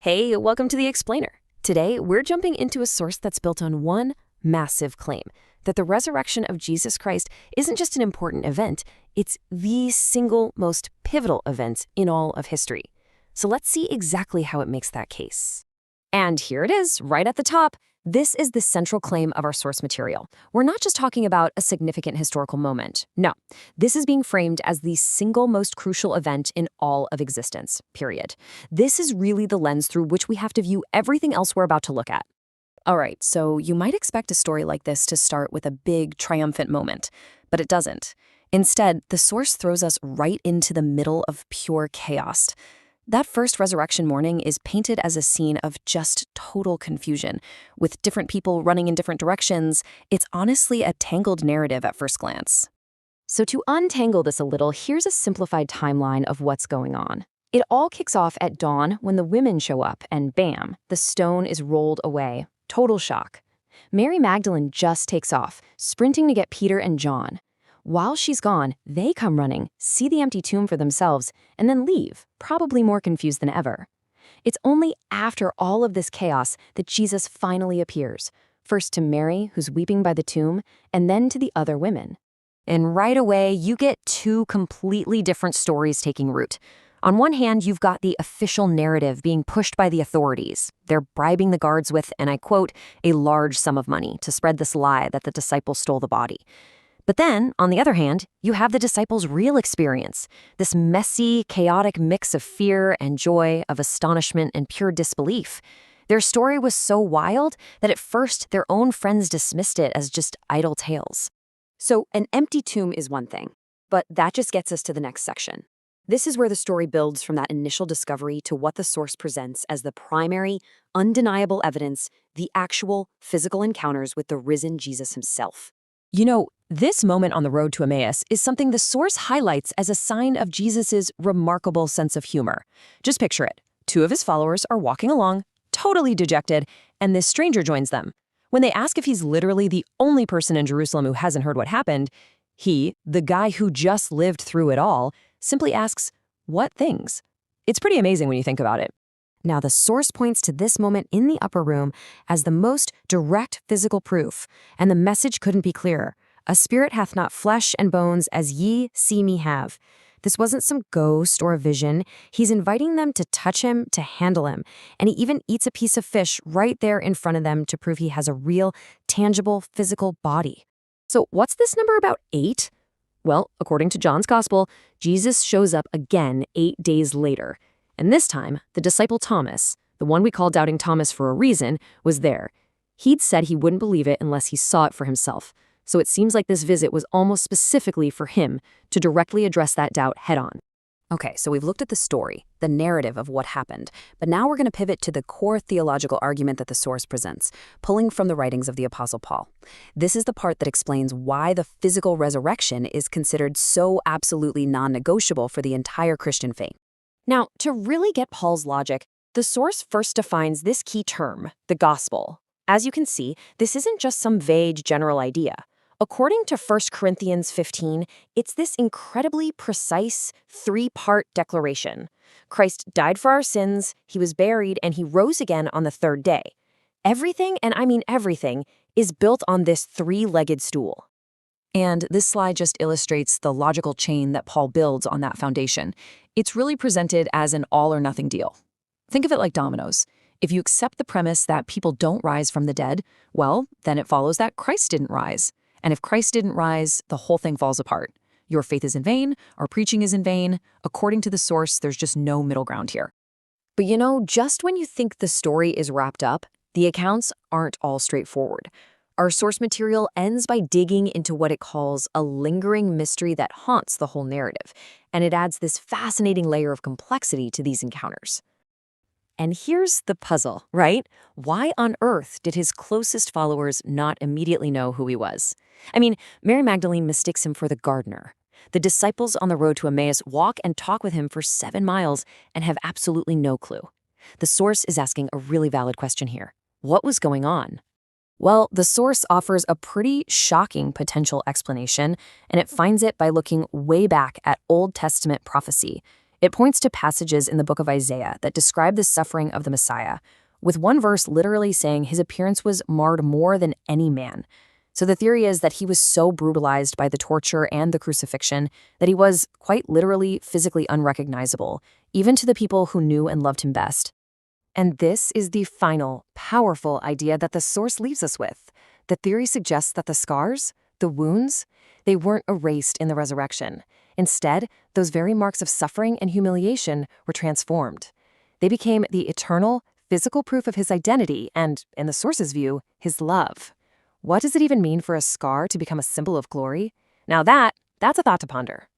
Hey, welcome to The Explainer. Today, we're jumping into a source that's built on one massive claim, that the resurrection of Jesus Christ isn't just an important event, it's the single most pivotal event in all of history. So let's see exactly how it makes that case. And here it is, right at the top. This is the central claim of our source material. We're not just talking about a significant historical moment. No, this is being framed as the single most crucial event in all of existence, period. This is really the lens through which we have to view everything else we're about to look at. All right, so you might expect a story like this to start with a big, triumphant moment, but it doesn't. Instead, the source throws us right into the middle of pure chaos. That first resurrection morning is painted as a scene of just total confusion, with different people running in different directions. It's honestly a tangled narrative at first glance. So to untangle this a little, here's a simplified timeline of what's going on. It all kicks off at dawn when the women show up, and bam, the stone is rolled away. Total shock. Mary Magdalene just takes off, sprinting to get Peter and John. While she's gone, they come running, see the empty tomb for themselves, and then leave, probably more confused than ever. It's only after all of this chaos that Jesus finally appears, first to Mary, who's weeping by the tomb, and then to the other women. And right away, you get two completely different stories taking root. On one hand, you've got the official narrative being pushed by the authorities. They're bribing the guards with, and I quote, a large sum of money to spread this lie that the disciples stole the body. But then, on the other hand, you have the disciples' real experience, this messy, chaotic mix of fear and joy, of astonishment and pure disbelief. Their story was so wild that at first their own friends dismissed it as just idle tales. So an empty tomb is one thing, but that just gets us to the next section. This is where the story builds from that initial discovery to what the source presents as the primary, undeniable evidence, the actual physical encounters with the risen Jesus himself. You know, this moment on the road to Emmaus is something the source highlights as a sign of Jesus's remarkable sense of humor. Just picture it. Two of his followers are walking along, totally dejected, and this stranger joins them. When they ask if he's literally the only person in Jerusalem who hasn't heard what happened, he, the guy who just lived through it all, simply asks, "What things?" It's pretty amazing when you think about it. Now, the source points to this moment in the upper room as the most direct physical proof, and the message couldn't be clearer. A spirit hath not flesh and bones as ye see me have. This wasn't some ghost or a vision. He's inviting them to touch him, to handle him, and he even eats a piece of fish right there in front of them to prove he has a real, tangible, physical body. So what's this number about 8? Well, according to John's Gospel, Jesus shows up again 8 days later. And this time, the disciple Thomas, the one we call Doubting Thomas for a reason, was there. He'd said he wouldn't believe it unless he saw it for himself. So it seems like this visit was almost specifically for him to directly address that doubt head-on. Okay, so we've looked at the story, the narrative of what happened, but now we're going to pivot to the core theological argument that the source presents, pulling from the writings of the Apostle Paul. This is the part that explains why the physical resurrection is considered so absolutely non-negotiable for the entire Christian faith. Now, to really get Paul's logic, the source first defines this key term, the gospel. As you can see, this isn't just some vague general idea. According to 1 Corinthians 15, it's this incredibly precise, 3-part declaration. Christ died for our sins, he was buried, and he rose again on the 3rd day. Everything, and I mean everything, is built on this 3-legged stool. And this slide just illustrates the logical chain that Paul builds on that foundation. It's really presented as an all-or-nothing deal. Think of it like dominoes. If you accept the premise that people don't rise from the dead, well, then it follows that Christ didn't rise. And if Christ didn't rise, the whole thing falls apart. Your faith is in vain, our preaching is in vain. According to the source, there's just no middle ground here. But you know, just when you think the story is wrapped up, the accounts aren't all straightforward. Our source material ends by digging into what it calls a lingering mystery that haunts the whole narrative, and it adds this fascinating layer of complexity to these encounters. And here's the puzzle, right? Why on earth did his closest followers not immediately know who he was? I mean, Mary Magdalene mistakes him for the gardener. The disciples on the road to Emmaus walk and talk with him for 7 miles and have absolutely no clue. The source is asking a really valid question here. What was going on? Well, the source offers a pretty shocking potential explanation, and it finds it by looking way back at Old Testament prophecy. It points to passages in the book of Isaiah that describe the suffering of the Messiah, with one verse literally saying his appearance was marred more than any man. So the theory is that he was so brutalized by the torture and the crucifixion that he was, quite literally, physically unrecognizable, even to the people who knew and loved him best. And this is the final, powerful idea that the source leaves us with. The theory suggests that the scars, the wounds, they weren't erased in the resurrection. Instead, those very marks of suffering and humiliation were transformed. They became the eternal, physical proof of his identity and, in the source's view, his love. What does it even mean for a scar to become a symbol of glory? Now that's a thought to ponder.